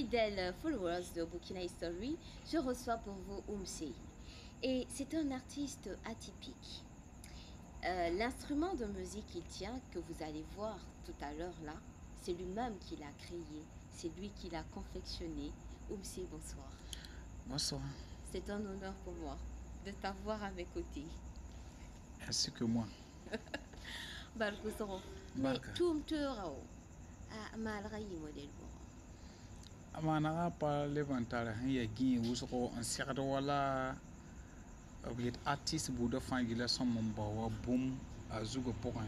fidèles followers de Burkina History, je reçois pour vous Oumsé. Et c'est un artiste atypique. L'instrument de musique qu'il tient, que vous allez voir tout à l'heure là, c'est lui-même qui l'a créé, c'est lui qui l'a confectionné. Oumsé, bonsoir. Bonsoir. C'est un honneur pour moi de t'avoir à mes côtés. Ainsi que moi. Barkusoro. Mais tout me te malgré modèle bon. Amana pa levantara ya gin wusko en sekado wala oblit artiste buda fangila son mamba wa boom azugo porin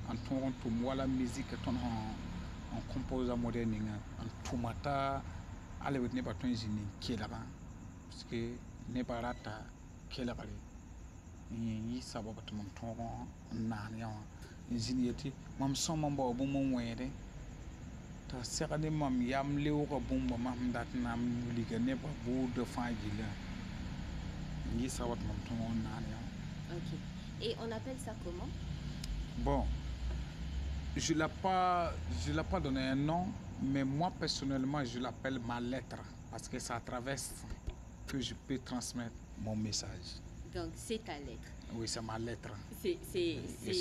en ton tum wala musique ton en composer moderne en tumata ale wet ne ba ton jini kela ba parce que ne ba rata kela kale ni sababa tum ton na ya jini yeti mam son mamba bo mon wede ta sekade mam yam lewko bomba mam dat nam ligane ba bo de fangila ni sawat mam ton na ya. Ok. Et on appelle ça comment? Bon, je l'ai pas donné un nom, mais moi personnellement je l'appelle ma lettre parce que ça traverse que je peux transmettre mon message. Donc c'est ta lettre. Oui, c'est ma lettre. C'est si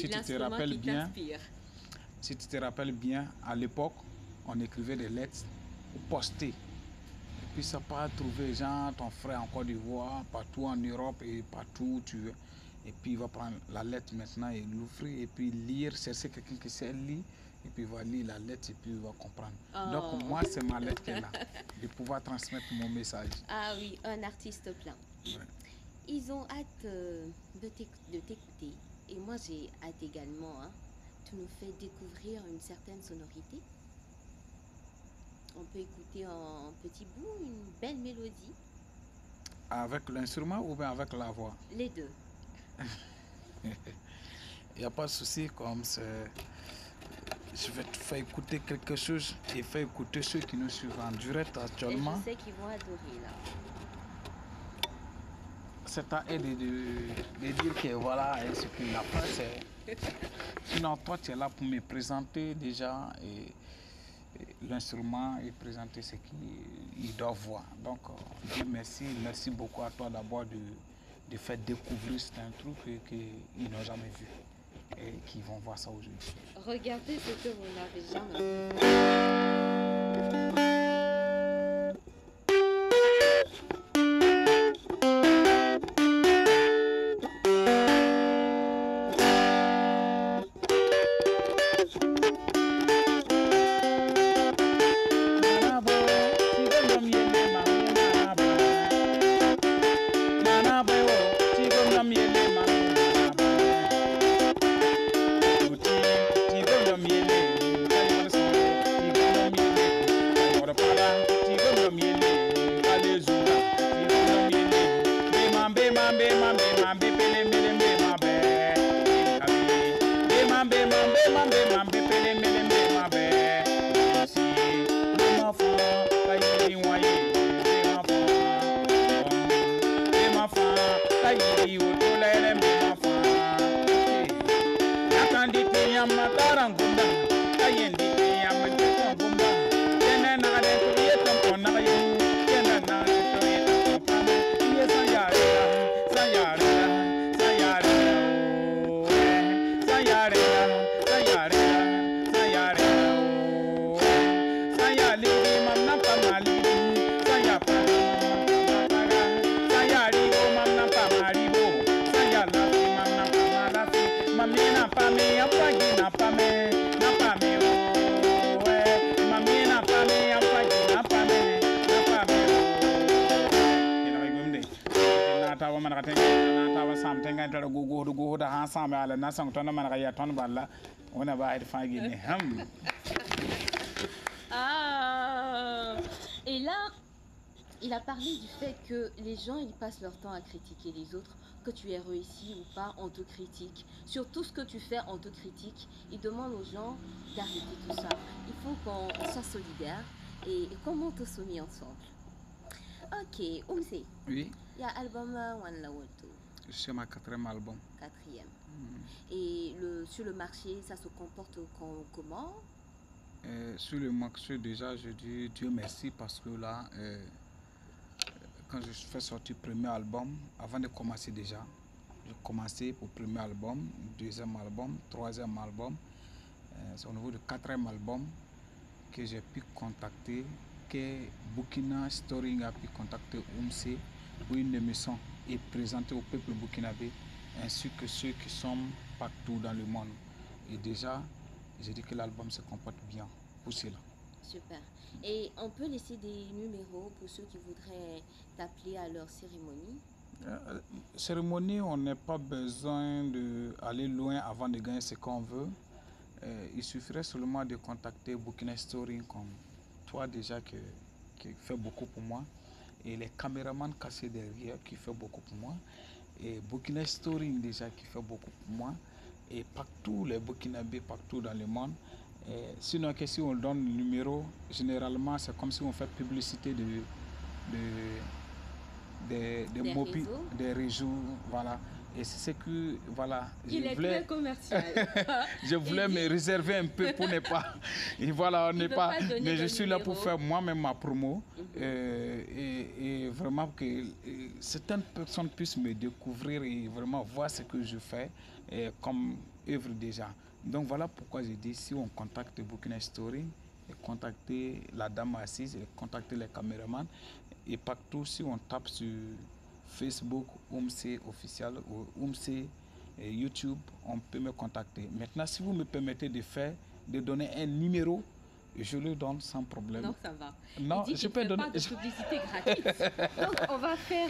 l'instrument qui t'inspire. Si tu te rappelles bien, à l'époque, on écrivait des lettres pour poster. Et puis ça pas trouver genre ton frère en Côte d'Ivoire, partout en Europe et partout où tu veux. Et puis il va prendre la lettre maintenant et l'ouvrir et puis lire, chercher quelqu'un qui sait lire et puis il va lire la lettre et puis il va comprendre. Oh. Donc moi c'est ma lettre qui est là, de pouvoir transmettre mon message. Ah oui, un artiste plein. Ouais. Ils ont hâte de t'écouter et moi j'ai hâte également. Hein. Tu nous fais découvrir une certaine sonorité. On peut écouter en petit bout une belle mélodie. Avec l'instrument ou bien avec la voix? Les deux. Il n'y a pas de souci, comme c'est. Je vais te faire écouter quelque chose et faire écouter ceux qui nous suivent en direct actuellement. Et je sais qu'ils vont adorer là. C'est à eux de dire que voilà, ce qu'il a fait, c'est. Sinon, toi, tu es là pour me présenter déjà et l'instrument et présenter ce qu'il doit voir. Donc, Dieu merci. Merci beaucoup à toi d'abord de faire découvrir un truc qu'ils n'ont jamais vu et qui vont voir ça aujourd'hui. Regardez ce que vous n'avez jamais vu. Ah, et là, il a parlé du fait que les gens ils passent leur temps à critiquer les autres, que tu aies réussi ou pas, on te critique. Sur tout ce que tu fais, on te critique. Il demande aux gens d'arrêter tout ça. Il faut qu'on soit solidaire et qu'on monte au sommet ensemble. Ok, Oumsé. Oui. Il y a l'album One Lawoto. C'est ma 4e album. 4e. Et sur le marché, ça se comporte comment? Sur le morceau, déjà, je dis Dieu merci parce que là, quand je fais sortir le premier album, avant de commencer déjà, j'ai commencé pour le premier album, deuxième album, troisième album. C'est au niveau du quatrième album que j'ai pu contacter, que Burkina Story a pu contacter OMC pour une émission et présenter au peuple burkinabé ainsi que ceux qui sont partout dans le monde. Et déjà, j'ai dit que l'album se comporte bien pour cela. Super. Et on peut laisser des numéros pour ceux qui voudraient t'appeler à leur cérémonie? Cérémonie, on n'a pas besoin d'aller loin avant de gagner ce qu'on veut. Il suffirait seulement de contacter Burkina Story comme toi déjà qui fait beaucoup pour moi et les caméramans cassés derrière qui fait beaucoup pour moi et Burkina Story déjà qui fait beaucoup pour moi et partout les Burkinabés partout dans le monde. Sinon que si on donne le numéro, généralement c'est comme si on fait publicité des réseaux, voilà. Et c'est ce que, voilà, Il est très commercial. je voulais me réserver un peu pour ne pas, et voilà, on n'est pas, mais je suis là pour faire moi-même ma promo, et vraiment que certaines personnes puissent me découvrir et vraiment voir ce que je fais comme œuvre déjà. Donc voilà pourquoi je dis, si on contacte Burkina Story, et contacter la dame assise, et contacter les caméramans, et partout, si on tape sur Facebook, OMC officiel ou OMC YouTube, on peut me contacter. Maintenant, si vous me permettez de donner un numéro, je le donne sans problème. Non, ça va. Non, je peux donner. Pas de publicité gratuite. Donc, on va faire.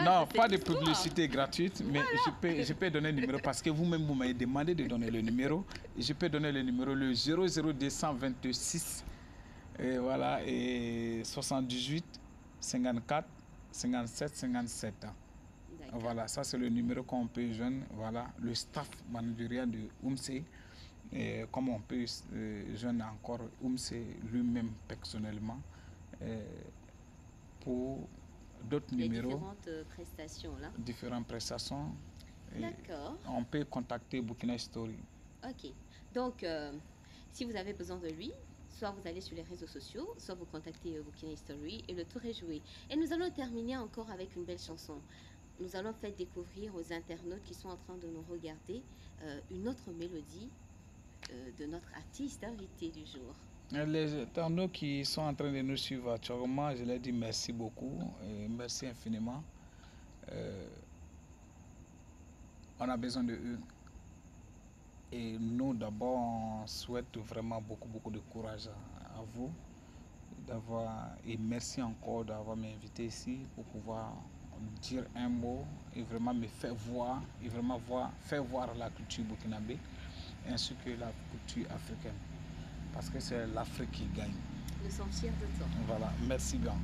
Non, pas de publicité gratuite, mais voilà. je peux donner le numéro parce que vous-même, vous m'avez demandé de donner le numéro. Je peux donner le numéro, le 00226, et voilà, et 78 54 57 57. Voilà, ça c'est le numéro qu'on peut joindre. Voilà, le staff managérial de OMC. Et comme on peut joindre encore OMC lui-même personnellement pour d'autres numéros. Différentes prestations là. Différentes prestations. D'accord. On peut contacter Burkina Story. Ok. Donc, si vous avez besoin de lui, soit vous allez sur les réseaux sociaux, soit vous contactez Burkina Story et le tour est joué. Et nous allons terminer encore avec une belle chanson. Nous allons faire découvrir aux internautes qui sont en train de nous regarder une autre mélodie de notre artiste invité du jour. Les internautes qui sont en train de nous suivre actuellement, je leur dis merci beaucoup, et merci infiniment. On a besoin de eux. Et nous, d'abord, on souhaite vraiment beaucoup de courage à vous. Et merci encore d'avoir m'invité ici pour pouvoir dire un mot et vraiment me faire voir et vraiment faire voir la culture burkinabé ainsi que la culture africaine. Parce que c'est l'Afrique qui gagne. Nous sommes fiers de toi. Voilà, merci bien.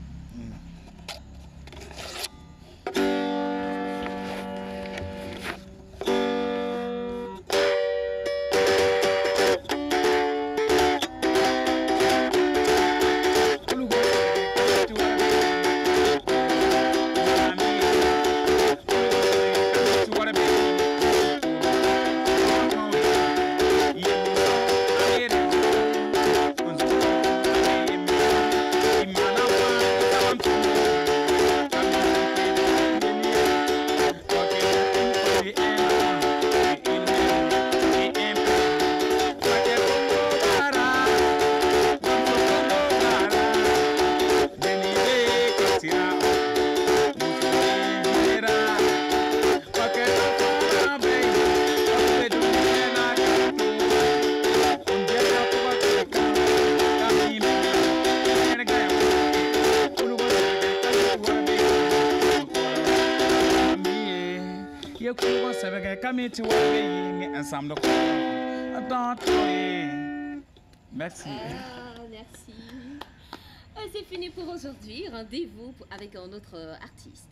Merci. Merci. C'est fini pour aujourd'hui. Rendez-vous avec un autre artiste.